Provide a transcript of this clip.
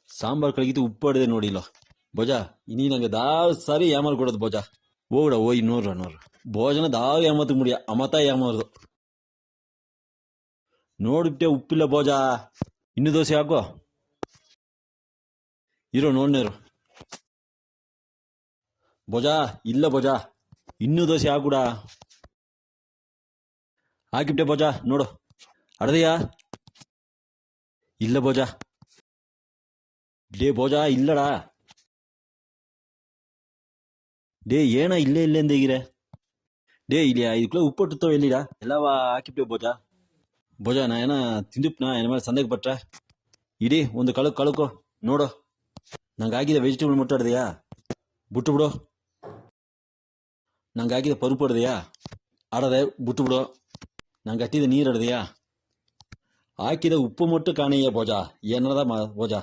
ಸಾಂಬಾರ್ ಕಳಗಿದ್ದು ಉಪ್ಪು ಹೊಡೆದೆ ನೋಡಿಲ್ಲ ಭೋಜ. ಇನ್ನೀ ನಂಗೆ ದಾವ್ ಸಾರಿ ಯಾಮಲ್ ಕೊಡೋದು ಭೋಜ. ಹೋಗಡ ಓಯ್ ನೋಡ್ರ ಭೋಜನ ದಾವ್ ಯಾಮತ್ ಮುಡಿಯ ಅಮತ ಯಾಮರ್ದು ನೋಡ್ಬಿಟ್ಟೆ ಉಪ್ಪಿಲ್ಲ ಭೋಜ. ಇನ್ನು ದೋಸೆ ಹಾಕೋ ಇರೋ ನೋಡ್ನೇರು ಭೋಜ. ಇಲ್ಲ ಭೋಜ ಇನ್ನೂ ದೋಸೆ ಹಾಕುಡ ಹಾಕಿಬಿಟ್ಟೆ ಭೋಜ. ನೋಡು ಅಡದೆಯಾ? ಇಲ್ಲ ಭೋಜ. ಡೇ ಭೋಜ ಇಲ್ಲಡಾ. ಡೇ ಏನ ಇಲ್ಲೇ ಇಲ್ಲೇ ಎಂದೇಗಿರೆ ಡೇ ಇಲ್ಲಿ ಇದಕ್ಕೂ ಉಪ್ಪಟ್ಟುತ್ತವ ಎಲ್ಲಿಡ ಎಲ್ಲವ ಹಾಕಿಬಿಟ್ಟೆ ಭೋಜ. ಭೋಜ ನಾ ಏನ ತಿಂದಿಪ್ನಾ ಏನ ಮೇಲೆ ಸಂದೇಹ ಪಟ್ರೆ ಇಡೀ ಒಂದು ಕಳುಕೊ ನೋಡು. ನಂಗೆ ಹಾಕಿದ ವೆಜಿಟೇಬಲ್ ಮುಟ್ಟಾಡ್ದೆಯಾ ಬಿಟ್ಟು ಬಿಡು. ನಂಗೆ ಹಾಕಿದ ಪರುಪು ಹೊಡೆದೆಯಾ ಆಡದೆ ಬಿಟ್ಟು ಬಿಡು. ನಂಗೆ ಹಟ್ಟಿದ ನೀರು ಹೊಡೆದೆಯಾ ಹಾಕಿದ ಉಪ್ಪು ಮೊಟ್ಟು ಕಾಣೆಯ ಭೋಜ. ಏನದ ಭೋಜ